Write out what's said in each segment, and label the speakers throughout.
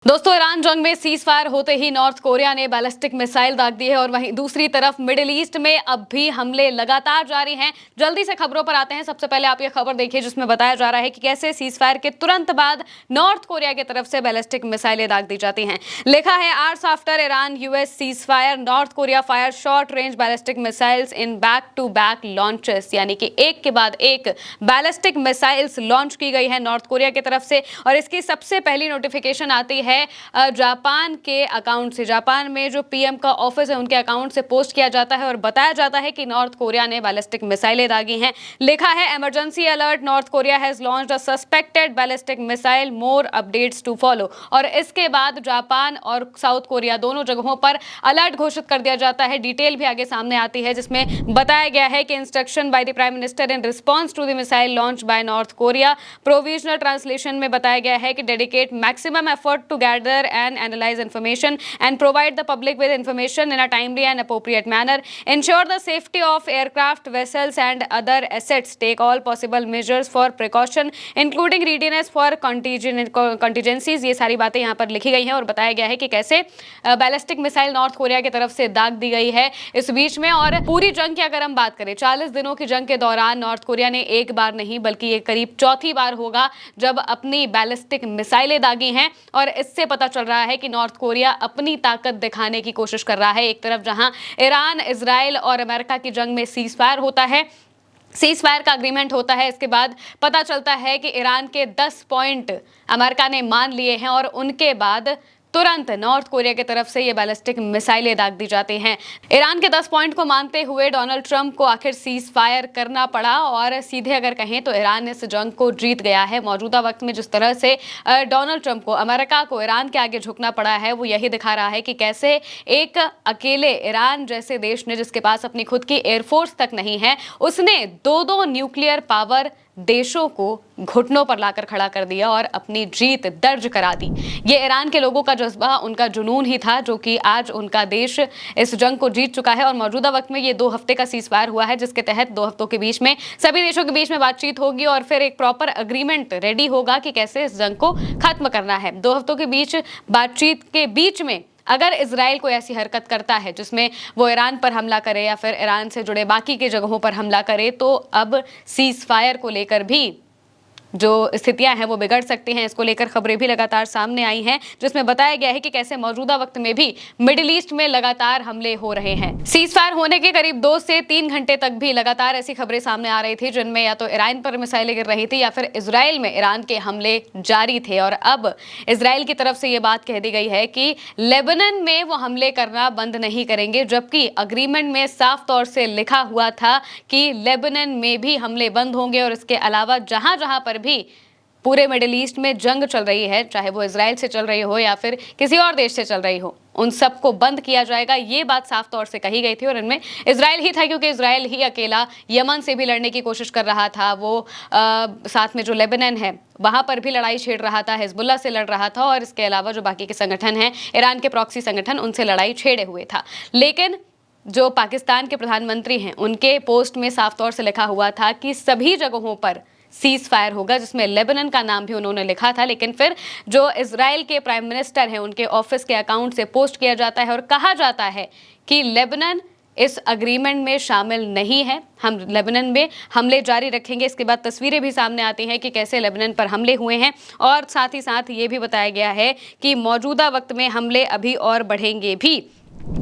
Speaker 1: दोस्तों, ईरान जंग में सीज फायर होते ही नॉर्थ कोरिया ने बैलिस्टिक मिसाइल दाग दी है और वहीं दूसरी तरफ मिडिल ईस्ट में अब भी हमले लगातार जारी हैं। जल्दी से खबरों पर आते हैं। सबसे पहले आप ये खबर देखिए जिसमें बताया जा रहा है कि कैसे सीज फायर के तुरंत बाद नॉर्थ कोरिया की तरफ से बैलिस्टिक मिसाइलें दाग दी जाती हैं। लिखा है, hours after Iran US ceasefire, North Korea fire short range ballistic missiles in back to back launches, यानी कि एक के बाद एक बैलिस्टिक मिसाइल्स लॉन्च की गई है नॉर्थ कोरिया की तरफ से। और इसकी सबसे पहली नोटिफिकेशन आती है जापान के अकाउंट से। जापान में जो पीएम का ऑफिस है उनके अकाउंट से पोस्ट किया जाता है और बताया जाता है कि नॉर्थ कोरिया ने बैलिस्टिक मिसाइलें दागी हैं। लिखा है, emergency alert, North Korea has launched a suspected ballistic missile, more updates to follow. और इसके बाद जापान और साउथ कोरिया दोनों जगहों पर अलर्ट घोषित कर दिया जाता है। डिटेल भी आगे सामने आती है जिसमें बताया गया है कि instruction by the prime minister in response to the missile launch by North Korea. Provisional translation में बताया गया है कि dedicate maximum effort to gather and analyze information and provide the public with information in a timely and appropriate manner, ensure the safety of aircraft, vessels and other assets, take all possible measures for precaution including readiness for contingencies। ये सारी बातें यहाँ पर लिखी गई हैं और बताया गया है कि कैसे बैलिस्टिक मिसाइल नॉर्थ कोरिया की तरफ से दाग दी गई है इस बीच में। और पूरी जंग की अगर हम बात करें, 40 दिनों की जंग के दौरान नॉर्थ कोरिया ने एक बार नहीं बल्कि ये करीब चौथी बार होगा जब अपनी बैलिस्टिक मिसाइलें दागी हैं। और इससे पता चल रहा है कि नॉर्थ कोरिया अपनी ताकत दिखाने की कोशिश कर रहा है। एक तरफ जहां ईरान, इजराइल और अमेरिका की जंग में सीज फायर होता है, सीज फायर का अग्रीमेंट होता है, इसके बाद पता चलता है कि ईरान के 10 पॉइंट अमेरिका ने मान लिए हैं और उनके बाद तुरंत नॉर्थ कोरिया की तरफ से ये बैलिस्टिक मिसाइलें दाग दी जाती हैं। ईरान के 10 पॉइंट को मानते हुए डोनाल्ड ट्रंप को आखिर सीज फायर करना पड़ा और सीधे अगर कहें तो ईरान इस जंग को जीत गया है। मौजूदा वक्त में जिस तरह से डोनाल्ड ट्रंप को, अमेरिका को ईरान के आगे झुकना पड़ा है वो यही दिखा रहा है कि कैसे एक अकेले ईरान जैसे देश ने, जिसके पास अपनी खुद की एयरफोर्स तक नहीं है, उसने दो न्यूक्लियर पावर देशों को घुटनों पर लाकर खड़ा कर दिया और अपनी जीत दर्ज करा दी। ये ईरान के लोगों का जज्बा, उनका जुनून ही था जो कि आज उनका देश इस जंग को जीत चुका है। और मौजूदा वक्त में ये 2 हफ्ते का सीज फायर हुआ है जिसके तहत 2 हफ्तों के बीच में सभी देशों के बीच में बातचीत होगी और फिर एक प्रॉपर अग्रीमेंट रेडी होगा कि कैसे इस जंग को खत्म करना है। 2 हफ्तों के बीच बातचीत के बीच में अगर इजराइल कोई ऐसी हरकत करता है जिसमें वो ईरान पर हमला करे या फिर ईरान से जुड़े बाकी के जगहों पर हमला करे, तो अब सीज फायर को लेकर भी जो स्थितियां हैं वो बिगड़ सकती हैं। इसको लेकर खबरें भी लगातार सामने आई हैं जिसमें बताया गया है कि कैसे मौजूदा वक्त में भी मिडिल ईस्ट में लगातार हमले हो रहे हैं। सीज फायर होने के करीब 2 से 3 घंटे तक भी लगातार ऐसी खबरें सामने आ रही थी जिनमें या तो ईरान पर मिसाइलें गिर रही थी या फिर इजराइल में ईरान के हमले जारी थे। और अब इजराइल की तरफ से ये बात कह दी गई है कि लेबनान में वो हमले करना बंद नहीं करेंगे, जबकि अग्रीमेंट में साफ तौर से लिखा हुआ था कि लेबनान में भी हमले बंद होंगे। और इसके अलावा जहां जहां पर भी पूरे मिडिल ईस्ट में जंग चल रही है, चाहे वो इजराइल से चल रही हो या फिर किसी और देश से चल रही हो, उन सबको बंद किया जाएगा। ये बात साफ तौर से कही गई थी और इनमें इजराइल ही था क्योंकि इजराइल ही अकेला यमन से भी लड़ने की कोशिश कर रहा था। वो साथ में जो लेबनान है वहां पर भी लड़ाई छेड़ रहा था, हिजबुल्ला से लड़ रहा था और इसके अलावा जो बाकी के संगठन हैं, ईरान के प्रॉक्सी संगठन, उनसे लड़ाई छेड़े हुए था। लेकिन जो पाकिस्तान के प्रधानमंत्री हैं उनके पोस्ट में साफ तौर से लिखा हुआ था कि सभी जगहों पर सीज फायर होगा, जिसमें लेबनान का नाम भी उन्होंने लिखा था। लेकिन फिर जो इजराइल के प्राइम मिनिस्टर हैं उनके ऑफिस के अकाउंट से पोस्ट किया जाता है और कहा जाता है कि लेबनान इस अग्रीमेंट में शामिल नहीं है, हम लेबनान में हमले जारी रखेंगे। इसके बाद तस्वीरें भी सामने आती हैं कि कैसे लेबनान पर हमले हुए हैं और साथ ही साथ ये भी बताया गया है कि मौजूदा वक्त में हमले अभी और बढ़ेंगे भी।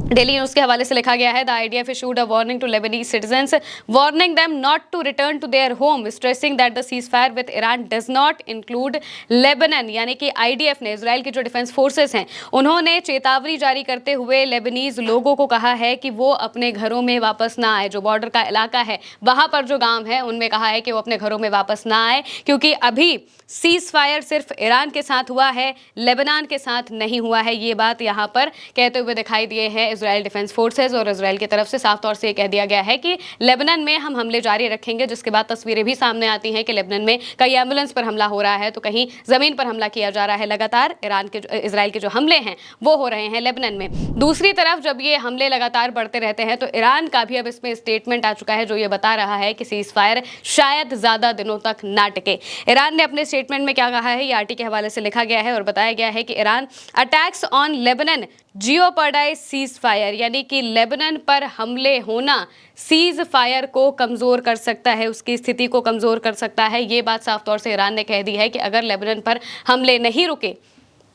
Speaker 1: डेली न्यूज के हवाले से लिखा गया है, the IDF issued a warning to Lebanese citizens warning them not to return to their home, stressing that the ceasefire with Iran does not include Lebanon. यानी कि आईडीएफ ने, इजराइल की जो डिफेंस फोर्सेस हैं, उन्होंने चेतावनी जारी करते हुए लेबनीज लोगों को कहा है कि वो अपने घरों में वापस ना आए। जो बॉर्डर का इलाका है वहां पर जो गांव है उनमें कहा है कि वो अपने घरों में वापस ना आए क्योंकि अभी सीज फायर सिर्फ ईरान के साथ हुआ है, लेबनान के साथ नहीं हुआ है। ये बात यहाँ पर कहते हुए दिखाई दिए हैं इजराइल डिफेंस फोर्सेज और इजराइल की तरफ से साफ तौर से कह दिया गया है कि लेबनान में हम हमले जारी रखेंगे, जिसके बाद तस्वीरें भी सामने आती हैं कि लेबनान में कई एम्बुलेंस पर हमला हो रहा है तो कहीं जमीन पर हमला किया जा रहा है। लगातार इजराइल के जो हमले हैं वो हो रहे हैं लेबनान में। दूसरी तरफ जब ये हमले लगातार बढ़ते रहते हैं तो ईरान का भी अब इसमें स्टेटमेंट आ चुका है जो ये बता रहा है कि सीज फायर शायद ज्यादा दिनों तक ना टिके। ईरान ने अपने स्टेटमेंट में क्या कहा है, ये आरटी के हवाले से लिखा गया है और बताया गया है कि Iran attacks on Lebanon jeopardise cease fire, यानी कि लेबनान पर हमले होना सीज फायर को कमजोर कर सकता है, उसकी स्थिति को कमजोर कर सकता है। ये बात साफ तौर से ईरान ने कह दी है कि अगर लेबनान पर हमले नहीं रुके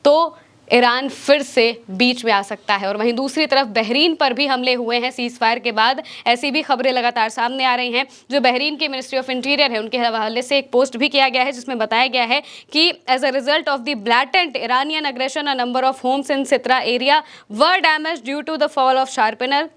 Speaker 1: तो ईरान फिर से बीच में आ सकता है। और वहीं दूसरी तरफ बहरीन पर भी हमले हुए हैं सीज फायर के बाद। ऐसी भी खबरें लगातार सामने आ रही हैं। जो बहरीन की मिनिस्ट्री ऑफ इंटीरियर है उनके हवाले से एक पोस्ट भी किया गया है जिसमें बताया गया है कि as a result of the blatant Iranian aggression a number of homes in Sitra area were damage due to the fall of shrapnel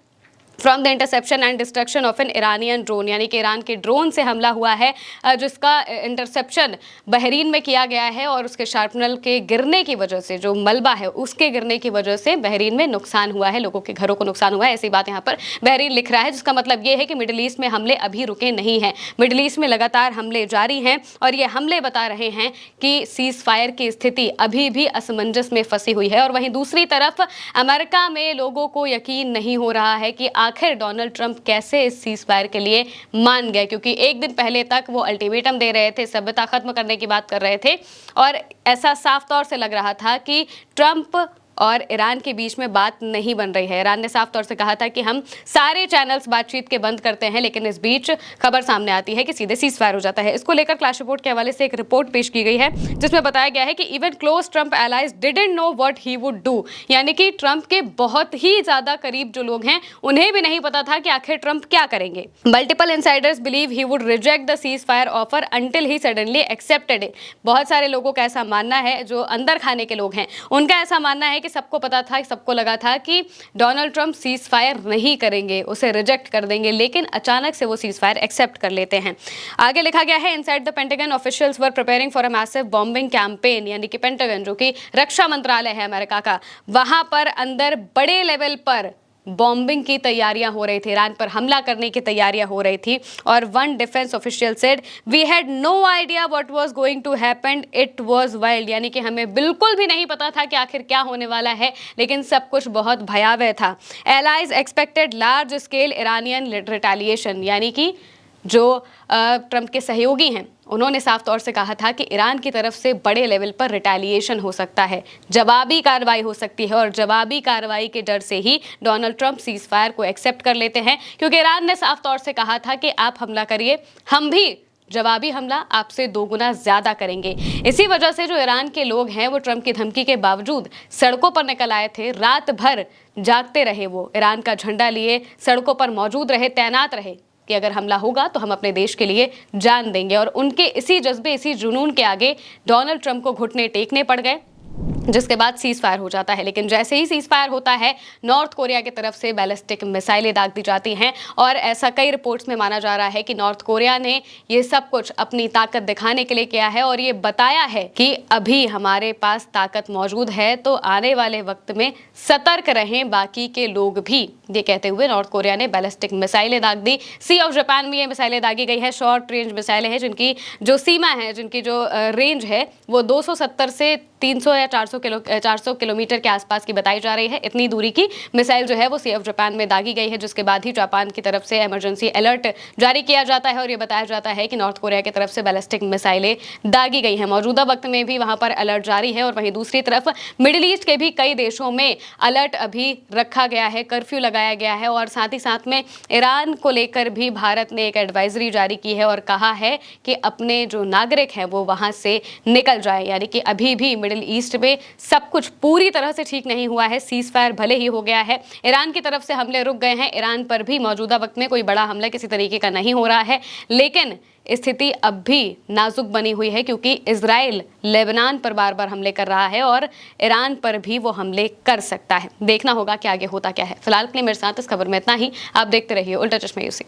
Speaker 1: from the interception and destruction of an Iranian drone, यानी कि Iran के drone से हमला हुआ है जिसका interception Bahrain में किया गया है और उसके शार्पनर के गिरने की वजह से, जो मलबा है उसके गिरने की वजह से बहरीन में नुकसान हुआ है, लोगों के घरों को नुकसान हुआ है। ऐसी बात यहाँ पर बहरीन लिख रहा है, जिसका मतलब ये है कि मिडिल ईस्ट में हमले अभी रुके नहीं हैं। मिडिल ईस्ट में लगातार हमले जारी हैं और ये हमले बता रहे हैं कि सीज फायर की स्थिति अभी भी असमंजस में फंसी हुई है। और वहीं दूसरी तरफ अमेरिका में लोगों को यकीन नहीं हो रहा है कि आखिर डोनाल्ड ट्रंप कैसे इस सीज फायर के लिए मान गए, क्योंकि एक दिन पहले तक वो अल्टीमेटम दे रहे थे, सभ्यता खत्म करने की बात कर रहे थे और ऐसा साफ तौर से लग रहा था कि ट्रंप और ईरान के बीच में बात नहीं बन रही है। ईरान ने साफ तौर से कहा था कि हम सारे चैनल्स बातचीत के बंद करते हैं, लेकिन इस बीच खबर सामने आती है कि सीधे सीज फायर हो जाता है। इसको लेकर क्लैश रिपोर्ट के हवाले से एक रिपोर्ट पेश की गई है जिसमें बताया गया है कि even close Trump allies didn't know what he would do, यानी कि ट्रंप के बहुत ही ज्यादा करीब जो लोग हैं उन्हें भी नहीं पता था कि आखिर ट्रंप क्या करेंगे। Multiple Insiders believe he would reject the cease fire offer until he suddenly accepted it. बहुत सारे लोगों का ऐसा मानना है, जो अंदर खाने के लोग हैं उनका ऐसा मानना है कि सबको पता था, सबको लगा था कि डोनाल्ड ट्रंप सीज फायर नहीं करेंगे, उसे रिजेक्ट कर देंगे, लेकिन अचानक से वो सीज फायर एक्सेप्ट कर लेते हैं। आगे लिखा गया है, inside the pentagon officials were preparing for a massive bombing campaign, यानी कि पेंटागन जो कि रक्षा मंत्रालय है अमेरिका का, वहां पर अंदर बड़े लेवल पर बॉम्बिंग की तैयारियां हो रही थी, ईरान पर हमला करने की तैयारियां हो रही थी। और one defence official said we had no idea what was going to happen, it was wild, यानी कि हमें बिल्कुल भी नहीं पता था कि आखिर क्या होने वाला है, लेकिन सब कुछ बहुत भयावह था। Allies expected large scale Iranian retaliation, यानी कि जो ट्रंप के सहयोगी हैं उन्होंने साफ तौर से कहा था कि ईरान की तरफ से बड़े लेवल पर रिटेलिएशन हो सकता है, जवाबी कार्रवाई हो सकती है और जवाबी कार्रवाई के डर से ही डोनाल्ड ट्रंप सीज फायर को एक्सेप्ट कर लेते हैं, क्योंकि ईरान ने साफ तौर से कहा था कि आप हमला करिए, हम भी जवाबी हमला आपसे 2 गुना ज्यादा करेंगे। इसी वजह से जो ईरान के लोग हैं वो ट्रंप की धमकी के बावजूद सड़कों पर निकल आए थे, रात भर जागते रहे, वो ईरान का झंडा लिए सड़कों पर मौजूद रहे, तैनात रहे कि अगर हमला होगा तो हम अपने देश के लिए जान देंगे। और उनके इसी जज्बे, इसी जुनून के आगे डोनाल्ड ट्रंप को घुटने टेकने पड़ गए, जिसके बाद सीज फायर हो जाता है। लेकिन जैसे ही सीज फायर होता है नॉर्थ कोरिया की तरफ से बैलिस्टिक मिसाइलें दाग दी जाती हैं और ऐसा कई रिपोर्ट्स में माना जा रहा है कि नॉर्थ कोरिया ने ये सब कुछ अपनी ताकत दिखाने के लिए किया है और ये बताया है कि अभी हमारे पास ताकत मौजूद है, तो आने वाले वक्त में सतर्क रहें बाकी के लोग भी। ये कहते हुए नॉर्थ कोरिया ने बैलिस्टिक मिसाइलें दाग दी। सी ऑफ जापान में ये मिसाइलें दागी गई है, शॉर्ट रेंज मिसाइलें हैं जिनकी जो सीमा है, जिनकी जो रेंज है वो 270 से 300 या 400 किलोमीटर के आसपास की बताई जा रही है। इतनी दूरी की मिसाइल जो है वो सी ऑफ जापान में दागी गई है, जिसके बाद ही जापान की तरफ से इमरजेंसी अलर्ट जारी किया जाता है और ये बताया जाता है कि नॉर्थ कोरिया की तरफ से बैलिस्टिक मिसाइलें दागी गई हैं। मौजूदा वक्त में भी वहां पर अलर्ट जारी है और वहीं दूसरी तरफ मिडिल ईस्ट के भी कई देशों में अलर्ट अभी रखा गया है, कर्फ्यू लगाया गया है और साथ ही साथ में ईरान को लेकर भी भारत ने एक एडवाइजरी जारी की है और कहा है कि अपने जो नागरिक हैं वो वहां से निकल जाए, यानी कि अभी भी मिडिल ईस्ट में सब कुछ पूरी तरह से ठीक नहीं हुआ है। सीज फायर भले ही हो गया है, ईरान की तरफ से हमले रुक गए हैं, ईरान पर भी मौजूदा वक्त में कोई बड़ा हमला किसी तरीके का नहीं हो रहा है, लेकिन स्थिति अब भी नाजुक बनी हुई है क्योंकि इजराइल लेबनान पर बार बार हमले कर रहा है और ईरान पर भी वो हमले कर सकता है। देखना होगा कि आगे होता क्या है। फिलहाल के लिए मेरे साथ इस खबर में इतना ही। आप देखते रहिए उल्टा चश्मा यूसी।